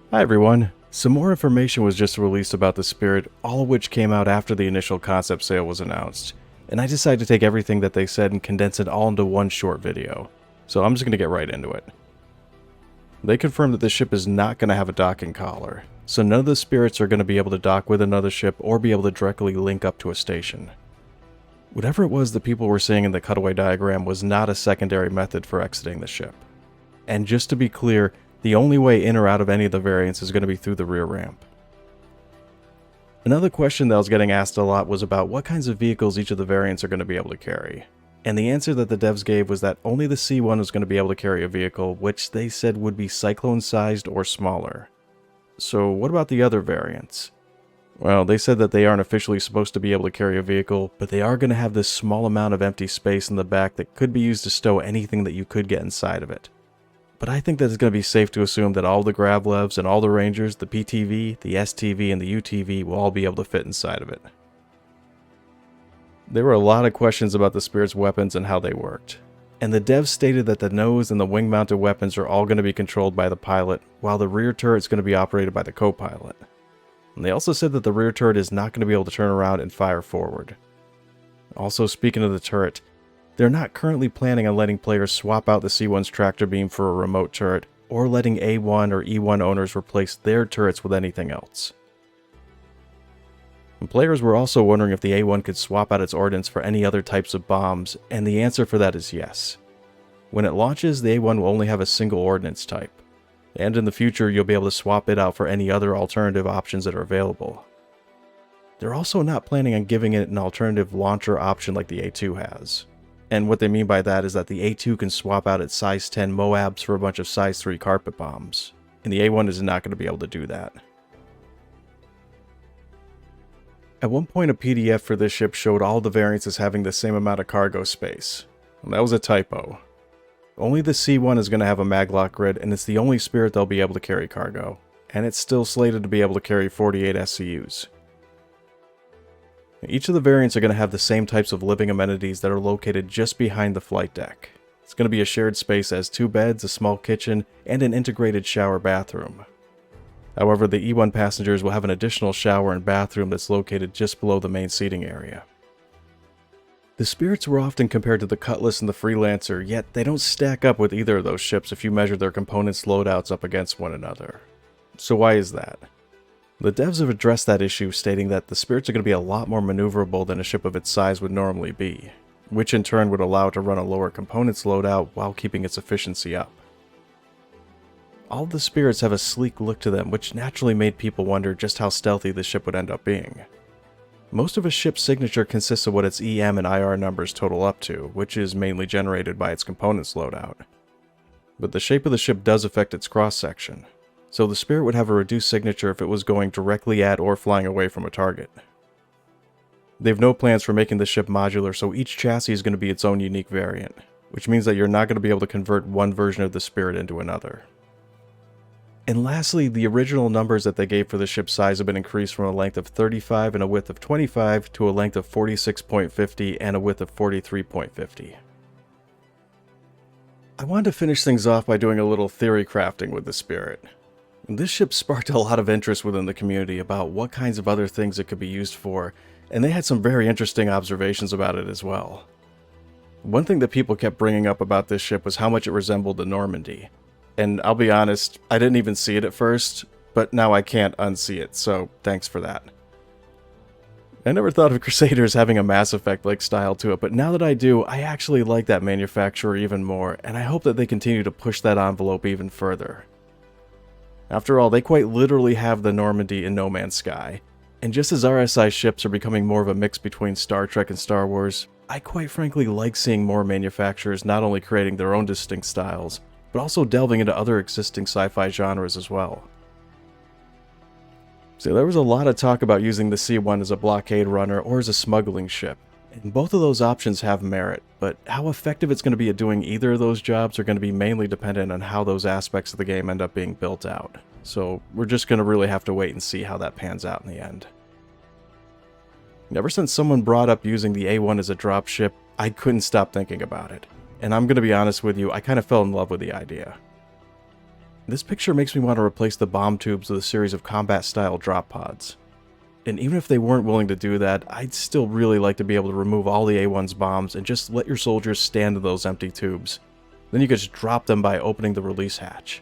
Hi everyone. Some more information was just released about the Spirit, all of which came out after the initial concept sale was announced. And I decided to take everything that they said and condense it all into one short video. So I'm just going to get right into it. They confirmed that the ship is not going to have a docking collar, so none of the Spirits are going to be able to dock with another ship or be able to directly link up to a station. Whatever it was that people were seeing in the cutaway diagram was not a secondary method for exiting the ship. And just to be clear, the only way in or out of any of the variants is going to be through the rear ramp. Another question that was getting asked a lot was about what kinds of vehicles each of the variants are going to be able to carry. And the answer that the devs gave was that only the C1 was going to be able to carry a vehicle, which they said would be Cyclone-sized or smaller. So what about the other variants? Well, they said that they aren't officially supposed to be able to carry a vehicle, but they are going to have this small amount of empty space in the back that could be used to stow anything that you could get inside of it. But I think that it's going to be safe to assume that all the Gravlevs and all the Rangers, the PTV, the STV, and the UTV will all be able to fit inside of it. There were a lot of questions about the Spirit's weapons and how they worked. And the devs stated that the nose and the wing-mounted weapons are all going to be controlled by the pilot, while the rear turret is going to be operated by the co-pilot. And they also said that the rear turret is not going to be able to turn around and fire forward. Also, speaking of the turret, they're not currently planning on letting players swap out the C1's tractor beam for a remote turret, or letting A1 or E1 owners replace their turrets with anything else. And players were also wondering if the A1 could swap out its ordnance for any other types of bombs, and the answer for that is yes. When it launches, the A1 will only have a single ordnance type, and in the future you'll be able to swap it out for any other alternative options that are available. They're also not planning on giving it an alternative launcher option like the A2 has. And what they mean by that is that the A2 can swap out its size 10 Moabs for a bunch of size 3 carpet bombs, and the A1 is not going to be able to do that. At one point, a PDF for this ship showed all the variants as having the same amount of cargo space. And that was a typo. Only the C1 is going to have a maglock grid, and it's the only Spirit that'll be able to carry cargo, and it's still slated to be able to carry 48 SCUs. Each of the variants are going to have the same types of living amenities that are located just behind the flight deck. It's going to be a shared space as 2 beds, a small kitchen, and an integrated shower bathroom. However, the E1 passengers will have an additional shower and bathroom that's located just below the main seating area. The Spirits were often compared to the Cutlass and the Freelancer, yet they don't stack up with either of those ships if you measure their components' loadouts up against one another. So why is that? The devs have addressed that issue, stating that the Spirits are going to be a lot more maneuverable than a ship of its size would normally be, which in turn would allow it to run a lower components loadout while keeping its efficiency up. All of the Spirits have a sleek look to them, which naturally made people wonder just how stealthy the ship would end up being. Most of a ship's signature consists of what its EM and IR numbers total up to, which is mainly generated by its components loadout. But the shape of the ship does affect its cross-section, so the Spirit would have a reduced signature if it was going directly at or flying away from a target. They have no plans for making the ship modular, so each chassis is going to be its own unique variant, which means that you're not going to be able to convert one version of the Spirit into another. And lastly, the original numbers that they gave for the ship's size have been increased from a length of 35 and a width of 25 to a length of 46.50 and a width of 43.50. I wanted to finish things off by doing a little theory crafting with the Spirit. This ship sparked a lot of interest within the community about what kinds of other things it could be used for, and they had some very interesting observations about it as well. One thing that people kept bringing up about this ship was how much it resembled the Normandy. And I'll be honest, I didn't even see it at first, but now I can't unsee it, so thanks for that. I never thought of Crusaders having a Mass Effect-like style to it, but now that I do, I actually like that manufacturer even more, and I hope that they continue to push that envelope even further. After all, they quite literally have the Normandy in No Man's Sky, and just as RSI ships are becoming more of a mix between Star Trek and Star Wars, I quite frankly like seeing more manufacturers not only creating their own distinct styles, but also delving into other existing sci-fi genres as well. So there was a lot of talk about using the C1 as a blockade runner or as a smuggling ship, and both of those options have merit, but how effective it's going to be at doing either of those jobs are going to be mainly dependent on how those aspects of the game end up being built out. So we're just going to really have to wait and see how that pans out in the end. Ever since someone brought up using the A1 as a dropship, I couldn't stop thinking about it. And I'm going to be honest with you, I kind of fell in love with the idea. This picture makes me want to replace the bomb tubes with a series of combat-style drop pods. And even if they weren't willing to do that, I'd still really like to be able to remove all the A1's bombs and just let your soldiers stand in those empty tubes. Then you could just drop them by opening the release hatch.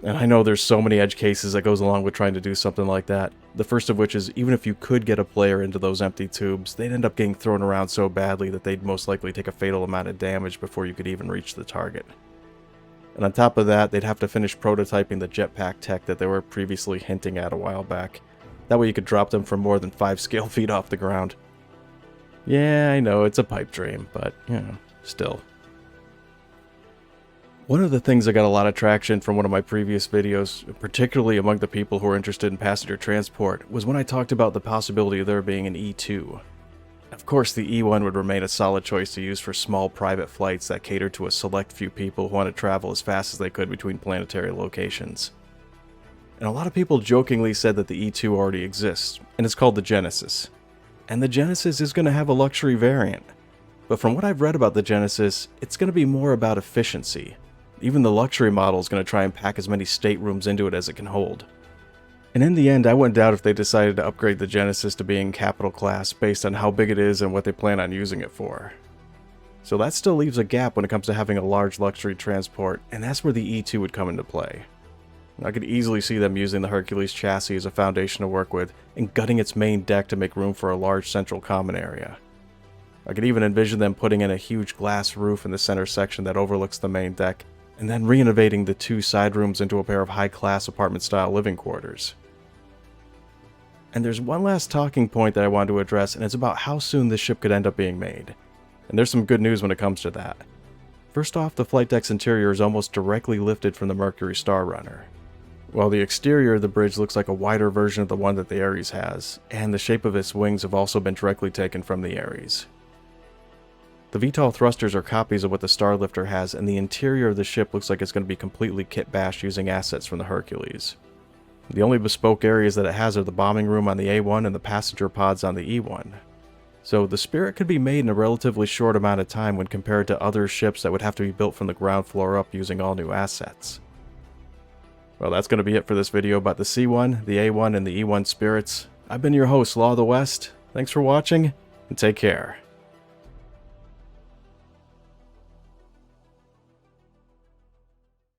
And I know there's so many edge cases that goes along with trying to do something like that. The first of which is, even if you could get a player into those empty tubes, they'd end up getting thrown around so badly that they'd most likely take a fatal amount of damage before you could even reach the target. And on top of that, they'd have to finish prototyping the jetpack tech that they were previously hinting at a while back. That way you could drop them from more than 5 scale feet off the ground. Yeah, I know, it's a pipe dream, but, still. One of the things that got a lot of traction from one of my previous videos, particularly among the people who are interested in passenger transport, was when I talked about the possibility of there being an E2. Of course, the E1 would remain a solid choice to use for small private flights that cater to a select few people who want to travel as fast as they could between planetary locations. And a lot of people jokingly said that the E2 already exists, and it's called the Genesis. And the Genesis is going to have a luxury variant. But from what I've read about the Genesis, it's going to be more about efficiency. Even the luxury model is going to try and pack as many staterooms into it as it can hold. And in the end, I wouldn't doubt if they decided to upgrade the Genesis to being capital class based on how big it is and what they plan on using it for. So that still leaves a gap when it comes to having a large luxury transport, and that's where the E2 would come into play. I could easily see them using the Hercules chassis as a foundation to work with, and gutting its main deck to make room for a large central common area. I could even envision them putting in a huge glass roof in the center section that overlooks the main deck, and then renovating the 2 side rooms into a pair of high-class apartment-style living quarters. And there's one last talking point that I wanted to address, and it's about how soon this ship could end up being made. And there's some good news when it comes to that. First off, the flight deck's interior is almost directly lifted from the Mercury Star Runner, while the exterior of the bridge looks like a wider version of the one that the Ares has, and the shape of its wings have also been directly taken from the Ares. The VTOL thrusters are copies of what the Starlifter has, and the interior of the ship looks like it's going to be completely kit-bashed using assets from the Hercules. The only bespoke areas that it has are the bombing room on the A1 and the passenger pods on the E1. So the Spirit could be made in a relatively short amount of time when compared to other ships that would have to be built from the ground floor up using all new assets. Well, that's going to be it for this video about the C1, the A1, and the E1 Spirits. I've been your host, Law of the West. Thanks for watching, and take care.